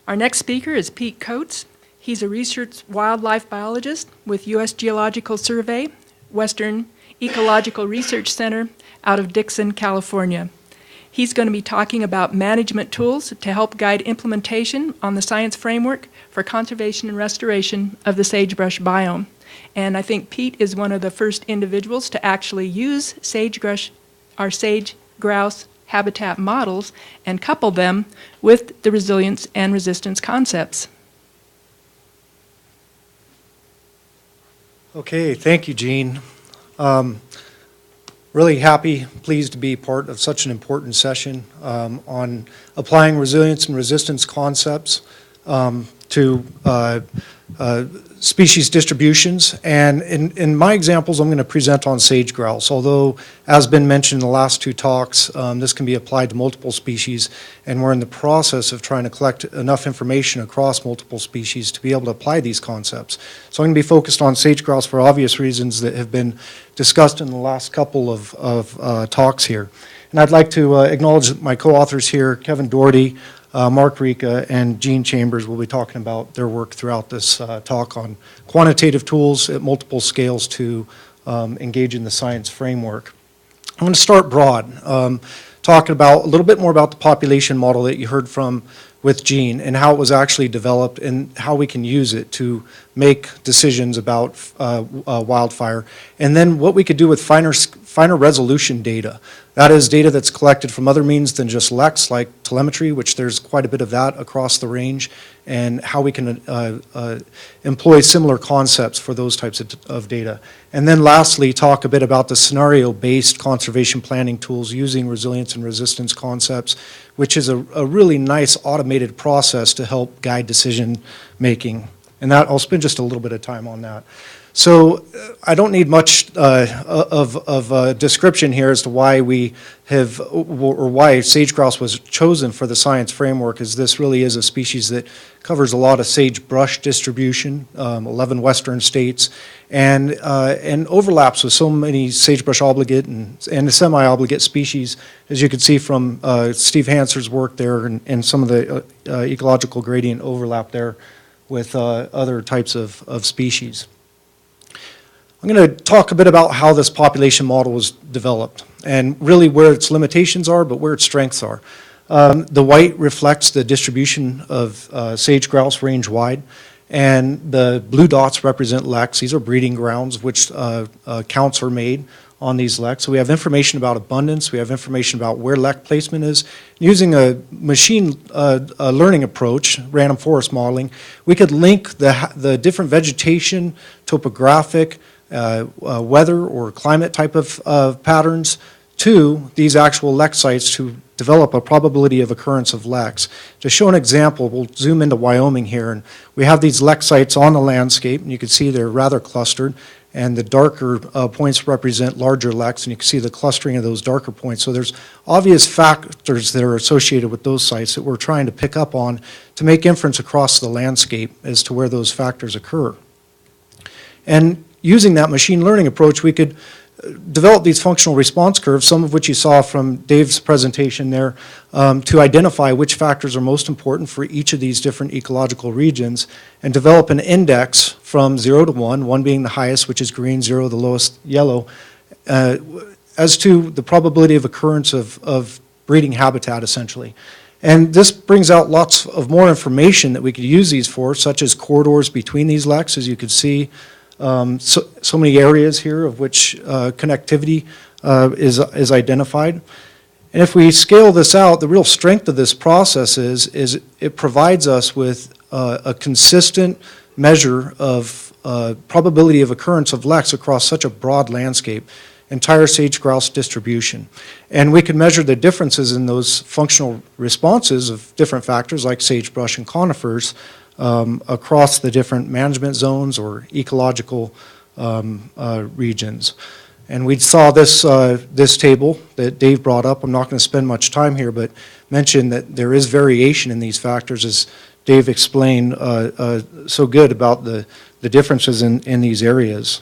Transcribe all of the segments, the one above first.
Our next speaker is Pete Coates. He's a research wildlife biologist with U.S. Geological Survey, Western Ecological Research Center out of Dixon, California. He's going to be talking about management tools to help guide implementation on the science framework for conservation and restoration of the sagebrush biome. And I think Pete is one of the first individuals to actually use sagebrush, our sage-grouse habitat models, and couple them with the resilience and resistance concepts. Okay, thank you, Jeanne. Really happy, pleased to be part of such an important session on applying resilience and resistance concepts to species distributions. And in my examples, I'm going to present on sage grouse, although, as been mentioned in the last two talks, this can be applied to multiple species, and we're in the process of trying to collect enough information across multiple species to be able to apply these concepts. So I'm going to be focused on sage grouse for obvious reasons that have been discussed in the last couple of talks here. And I'd like to acknowledge my co-authors here, Kevin Doherty, Mark Ricca, and Jeanne Chambers will be talking about their work throughout this talk on quantitative tools at multiple scales to engage in the science framework. I'm going to start broad, talking about a little bit more about the population model that you heard from with Jeanne and how it was actually developed and how we can use it to make decisions about wildfire, and then what we could do with finer resolution data. That is data that's collected from other means than just LEX, like telemetry, which there's quite a bit of that across the range, and how we can employ similar concepts for those types of data. And then lastly, talk a bit about the scenario-based conservation planning tools using resilience and resistance concepts, which is a really nice automated process to help guide decision making. And that, I'll spend just a little bit of time on that. So I don't need much of a description here as to why we have, or why sage grouse was chosen for the science framework, as this really is a species that covers a lot of sagebrush distribution, 11 western states, and overlaps with so many sagebrush obligate and semi-obligate species, as you can see from Steve Hanser's work there and some of the ecological gradient overlap there with other types of species. I'm going to talk a bit about how this population model was developed and really where its limitations are, but where its strengths are. The white reflects the distribution of sage grouse range wide, and the blue dots represent leks. These are breeding grounds which counts are made on these leks. So we have information about abundance, we have information about where lek placement is. Using a machine learning approach, random forest modeling, we could link the different vegetation, topographic, weather or climate type of patterns to these actual lek sites to develop a probability of occurrence of leks. To show an example, we'll zoom into Wyoming here, and we have these lek sites on the landscape, and you can see they're rather clustered, and the darker points represent larger leks, and you can see the clustering of those darker points. So there's obvious factors that are associated with those sites that we're trying to pick up on to make inference across the landscape as to where those factors occur. And using that machine learning approach, we could develop these functional response curves, some of which you saw from Dave's presentation there, to identify which factors are most important for each of these different ecological regions, and develop an index from 0 to 1, 1 being the highest, which is green, 0 the lowest, yellow, as to the probability of occurrence of breeding habitat, essentially. And this brings out lots of more information that we could use these for, such as corridors between these leks, as you could see. So many areas here of which connectivity is identified. And if we scale this out, the real strength of this process is it provides us with a consistent measure of probability of occurrence of leks across such a broad landscape, entire sage grouse distribution. And we can measure the differences in those functional responses of different factors like sagebrush and conifers across the different management zones or ecological regions. And we saw this table that Dave brought up. I'm not going to spend much time here, but mention that there is variation in these factors, as Dave explained so good about the differences in these areas.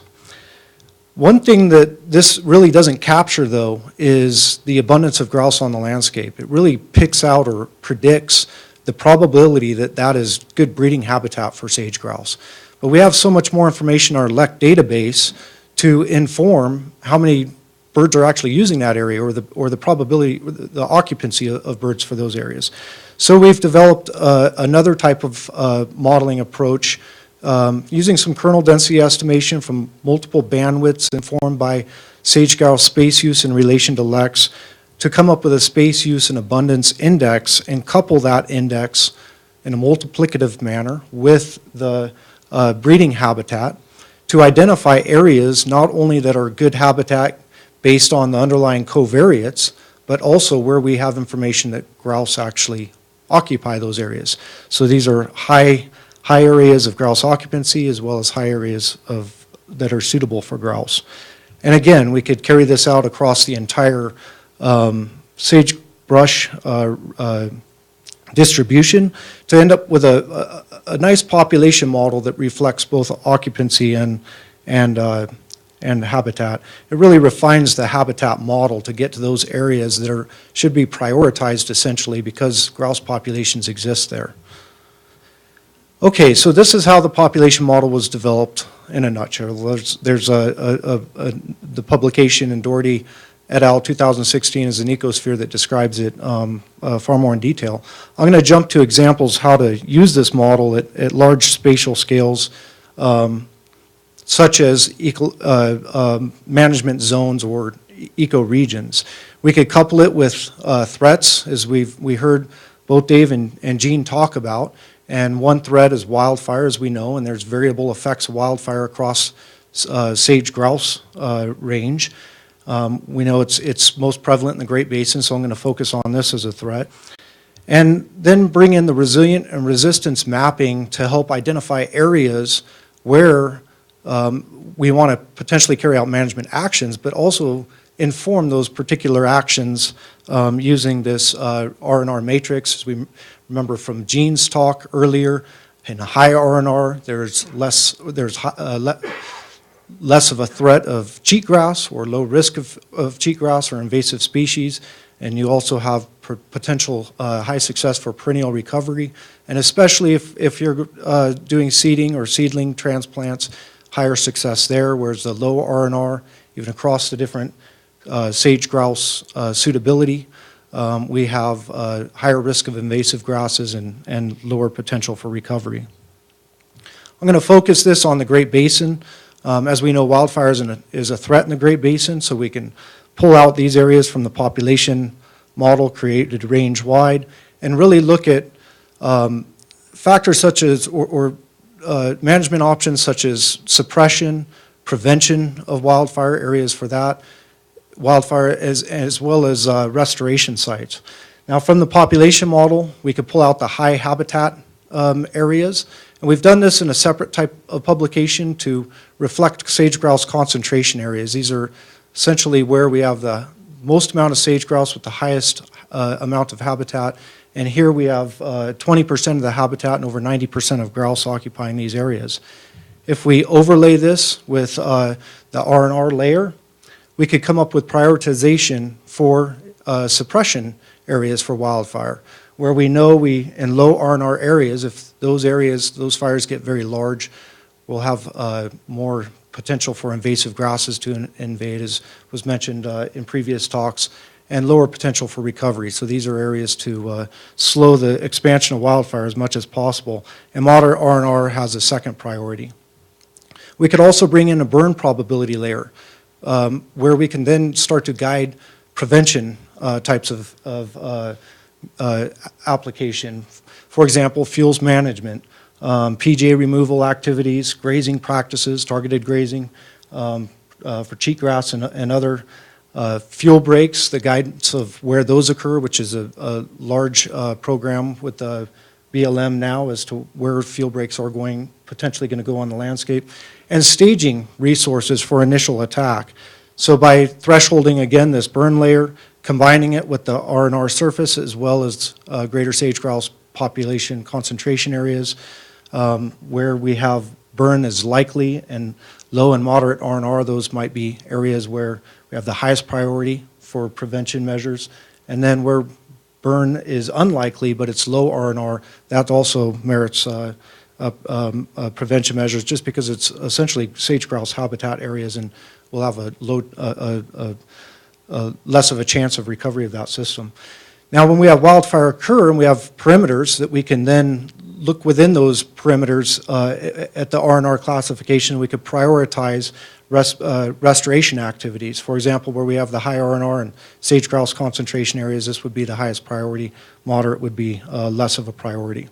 One thing that this really doesn't capture, though, is the abundance of grouse on the landscape. It really picks out or predicts the probability that that is good breeding habitat for sage grouse. But we have so much more information in our LEC database to inform how many birds are actually using that area, or the probability, the occupancy of birds for those areas. So we've developed another type of modeling approach using some kernel density estimation from multiple bandwidths informed by sage grouse space use in relation to LECs to come up with a space use and abundance index and couple that index in a multiplicative manner with the breeding habitat to identify areas not only that are good habitat based on the underlying covariates, but also where we have information that grouse actually occupy those areas. So these are high areas of grouse occupancy as well as high areas that are suitable for grouse. And again, we could carry this out across the entire sagebrush distribution to end up with a nice population model that reflects both occupancy and habitat. It really refines the habitat model to get to those areas that should be prioritized essentially because grouse populations exist there. Okay, so this is how the population model was developed in a nutshell. There's the publication in Doherty et al. 2016 is an ecosphere that describes it far more in detail. I'm going to jump to examples how to use this model at large spatial scales, such as management zones or ecoregions. We could couple it with threats, as we heard both Dave and Jeanne talk about. And one threat is wildfire, as we know, and there's variable effects of wildfire across sage grouse range. We know it's most prevalent in the Great Basin, so I'm going to focus on this as a threat. And then bring in the resilient and resistance mapping to help identify areas where we want to potentially carry out management actions, but also inform those particular actions using this R&R matrix. As we remember from Jeanne's talk earlier, in a high R&R, there's less of a threat of cheatgrass or low risk of cheatgrass or invasive species, and you also have potential high success for perennial recovery, and especially if you're doing seeding or seedling transplants, higher success there, whereas the low R&R, even across the different sage grouse suitability, we have higher risk of invasive grasses and lower potential for recovery. I'm going to focus this on the Great Basin. As we know, wildfire is a threat in the Great Basin, so we can pull out these areas from the population model created range-wide and really look at factors such as, management options such as suppression, prevention of wildfire, areas for that, wildfire as well as restoration sites. Now from the population model, we could pull out the high habitat areas, and we've done this in a separate type of publication to reflect sage grouse concentration areas. These are essentially where we have the most amount of sage grouse with the highest amount of habitat, and here we have 20% of the habitat and over 90% of grouse occupying these areas. If we overlay this with the R&R layer, we could come up with prioritization for suppression areas for wildfire, where we know in low R&R areas, if those fires get very large, we'll have more potential for invasive grasses to invade, as was mentioned in previous talks, and lower potential for recovery. So these are areas to slow the expansion of wildfire as much as possible. And moderate R&R has a second priority. We could also bring in a burn probability layer, where we can then start to guide prevention types of application. For example, fuels management, PJ removal activities, grazing practices, targeted grazing for cheatgrass and other fuel breaks, the guidance of where those occur, which is a large program with the BLM now as to where fuel breaks are potentially going to go on the landscape, and staging resources for initial attack. So by thresholding, again, this burn layer, combining it with the R&R surface as well as greater sage grouse population concentration areas, where we have burn is likely, and low and moderate R&R, those might be areas where we have the highest priority for prevention measures, and then where burn is unlikely, but it's low R&R, that also merits prevention measures just because it's essentially sage grouse habitat areas and will have less of a chance of recovery of that system. Now, when we have wildfire occur and we have perimeters that we can then look within those perimeters at the R&R classification, we could prioritize restoration activities. For example, where we have the high R&R and sage grouse concentration areas, this would be the highest priority. Moderate would be less of a priority.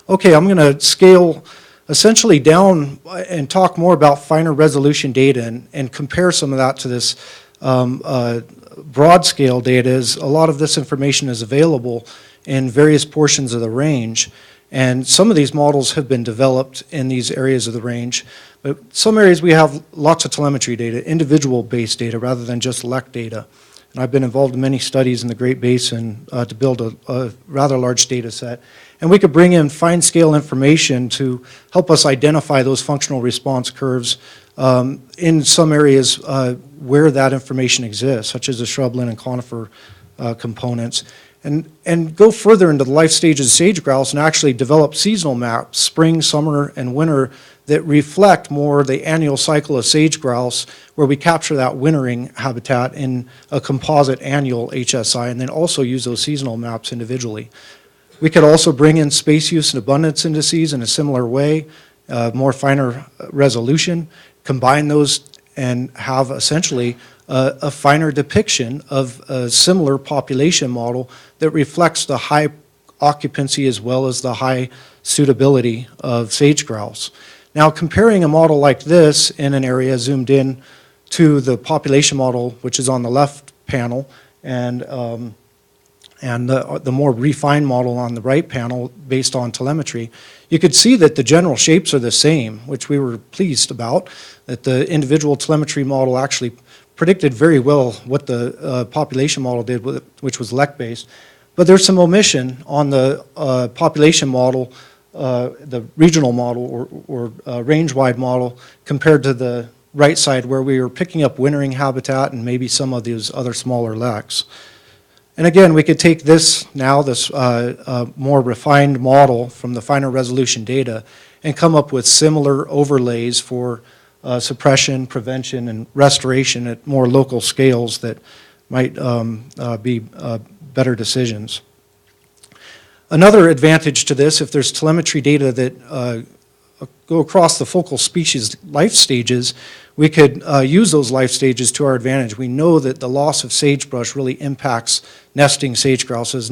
Okay, I'm going to scale essentially down and talk more about finer resolution data and compare some of that to this broad scale data. Is a lot of this information is available in various portions of the range, and some of these models have been developed in these areas of the range, but some areas we have lots of telemetry data, individual based data rather than just LEC data. And I've been involved in many studies in the Great Basin to build a rather large data set. And we could bring in fine scale information to help us identify those functional response curves in some areas where that information exists, such as the shrubland and conifer components. And go further into the life stages of sage grouse and actually develop seasonal maps, spring, summer, and winter, that reflect more the annual cycle of sage grouse, where we capture that wintering habitat in a composite annual HSI, and then also use those seasonal maps individually. We could also bring in space use and abundance indices in a similar way, more finer resolution, combine those and have essentially a finer depiction of a similar population model that reflects the high occupancy as well as the high suitability of sage grouse. Now, comparing a model like this in an area zoomed in to the population model, which is on the left panel, and the more refined model on the right panel based on telemetry, you could see that the general shapes are the same, which we were pleased about, that the individual telemetry model actually predicted very well what the population model did, which was LEC-based. But there's some omission on the population model, the regional model or range-wide model, compared to the right side where we were picking up wintering habitat and maybe some of these other smaller LECs. And again, we could take this now, this more refined model from the finer resolution data, and come up with similar overlays for suppression, prevention, and restoration at more local scales that might be better decisions. Another advantage to this, if there's telemetry data that go across the focal species life stages, we could use those life stages to our advantage. We know that the loss of sagebrush really impacts nesting sage grouses.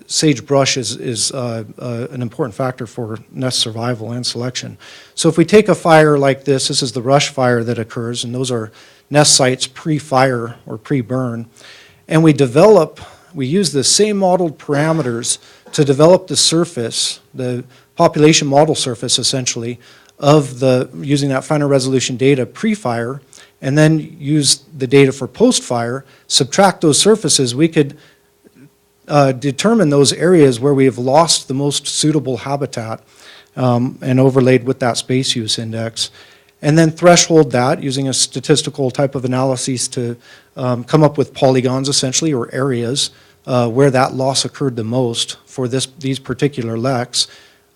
Sagebrush is an important factor for nest survival and selection. So if we take a fire like this is the rush fire that occurs, and those are nest sites pre-fire or pre-burn, and we use the same modeled parameters to develop the surface, the population model surface essentially, of using that finer resolution data pre-fire, and then use the data for post-fire, subtract those surfaces, we could determine those areas where we have lost the most suitable habitat and overlaid with that space use index. And then threshold that using a statistical type of analysis to come up with polygons essentially, or areas where that loss occurred the most for these particular LECs.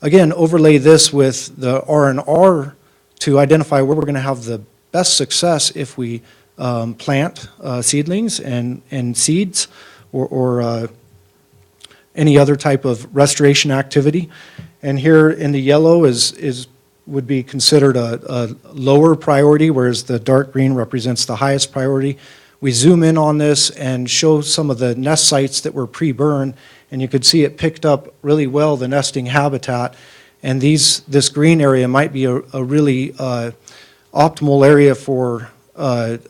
Again, overlay this with the R&R to identify where we're going to have the best success if we plant seedlings and seeds or any other type of restoration activity. And here in the yellow would be considered a lower priority, whereas the dark green represents the highest priority. We zoom in on this and show some of the nest sites that were pre-burn, and you could see it picked up really well the nesting habitat. And this green area might be a really optimal area for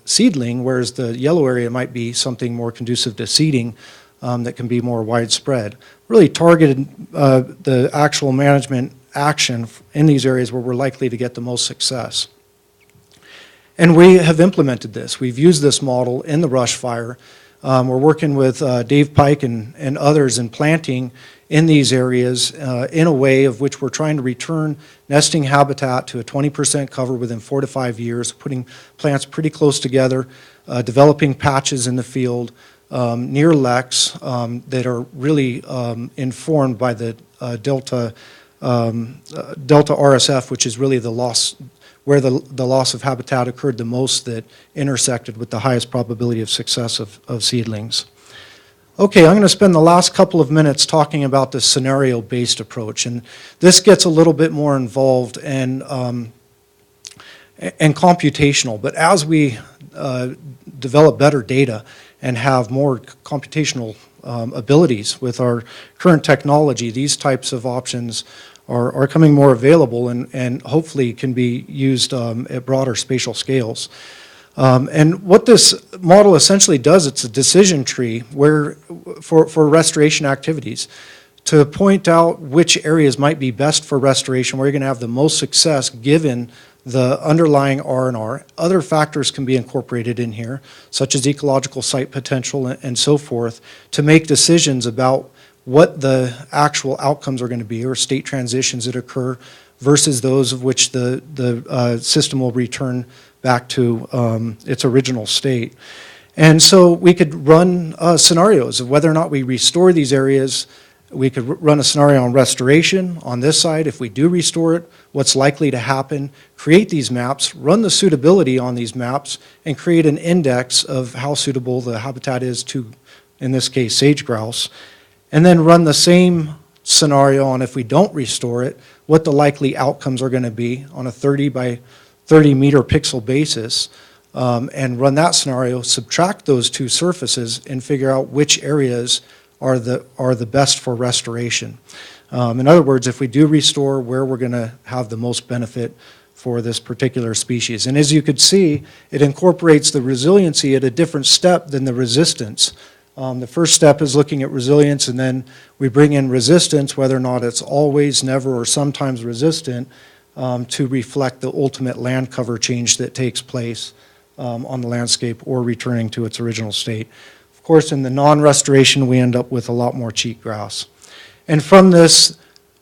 seedling, whereas the yellow area might be something more conducive to seeding that can be more widespread. Really targeted the actual management action in these areas where we're likely to get the most success. And we have implemented this. We've used this model in the rush fire. We're working with Dave Pike and others in planting in these areas in a way of which we're trying to return nesting habitat to a 20% cover within 4 to 5 years, putting plants pretty close together, developing patches in the field, near Lex that are really informed by the delta RSF, which is really the loss, where the loss of habitat occurred the most, that intersected with the highest probability of success of seedlings. Okay, I'm going to spend the last couple of minutes talking about the scenario-based approach, and this gets a little bit more involved and computational. But as we develop better data and have more computational abilities with our current technology, these types of options are coming more available and hopefully can be used at broader spatial scales. And what this model essentially does, it's a decision tree where for restoration activities to point out which areas might be best for restoration, where you're going to have the most success given the underlying R&R. Other factors can be incorporated in here, such as ecological site potential and so forth, to make decisions about what the actual outcomes are going to be, or state transitions that occur versus those of which the system will return back to its original state. And so we could run scenarios of whether or not we restore these areas. We could run a scenario on restoration on this side. If we do restore it, what's likely to happen? Create these maps, run the suitability on these maps, and create an index of how suitable the habitat is to, in this case, sage grouse. And then run the same scenario on, if we don't restore it, what the likely outcomes are going to be on a 30 by 30 meter pixel basis, and run that scenario, subtract those two surfaces, and figure out which areas are the best for restoration. In other words, if we do restore, where we're going to have the most benefit for this particular species. And as you could see, it incorporates the resiliency at a different step than the resistance. The first step is looking at resilience, and then we bring in resistance, whether or not it's always, never, or sometimes resistant, to reflect the ultimate land cover change that takes place on the landscape or returning to its original state. Of course, in the non-restoration, we end up with a lot more cheatgrass. And from this,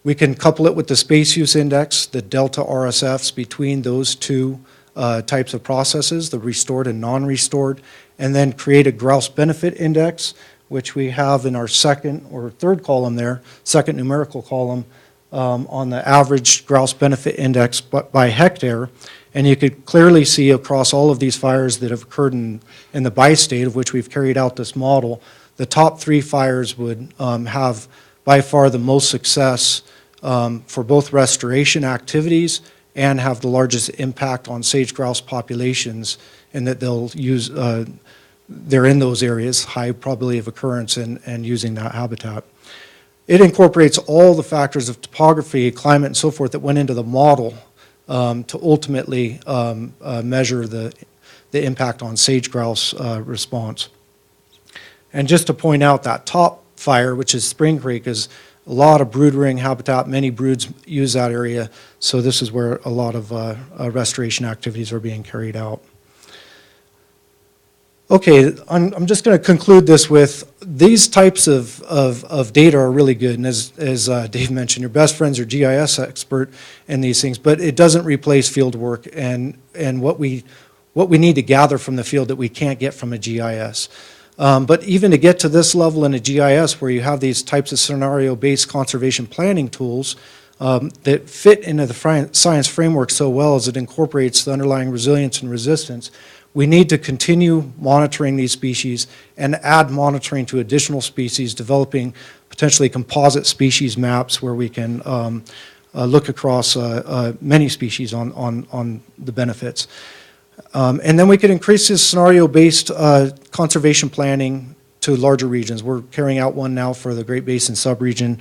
we can couple it with the space use index, the delta RSFs between those two types of processes, the restored and non-restored, and then create a grouse benefit index, which we have in our second or third column there, second numerical column, on the average grouse benefit index by hectare. And you could clearly see across all of these fires that have occurred in the bi-state of which we've carried out this model, the top 3 fires would have by far the most success for both restoration activities and have the largest impact on sage grouse populations, in that they'll use, they're in those areas, high probability of occurrence and using that habitat. It incorporates all the factors of topography, climate, and so forth that went into the model to ultimately measure the impact on sage grouse response. And just to point out, that top fire, which is Spring Creek, is a lot of brood rearing habitat. Many broods use that area, so this is where a lot of restoration activities are being carried out. Okay, I'm just going to conclude this with these types of data are really good, and as Dave mentioned, your best friend's your GIS expert in these things, but it doesn't replace field work and what we need to gather from the field that we can't get from a GIS. But even to get to this level in a GIS where you have these types of scenario-based conservation planning tools that fit into the science framework so well as it incorporates the underlying resilience and resistance, we need to continue monitoring these species and add monitoring to additional species, developing potentially composite species maps where we can look across many species on the benefits. And then we could increase this scenario-based conservation planning to larger regions. We're carrying out one now for the Great Basin subregion,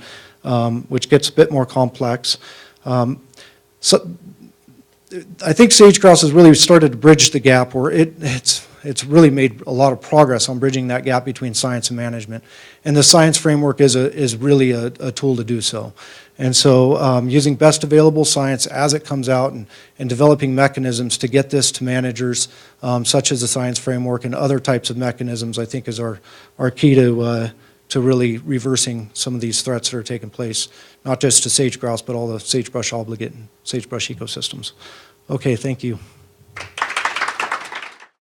which gets a bit more complex. So I think sage grouse has really started to bridge the gap where it's really made a lot of progress on bridging that gap between science and management. And the science framework is really a tool to do so. And so using best available science as it comes out and developing mechanisms to get this to managers, such as the science framework and other types of mechanisms, I think is our key to really reversing some of these threats that are taking place, not just to sage grouse, but all the sagebrush obligate and sagebrush ecosystems. Okay, thank you.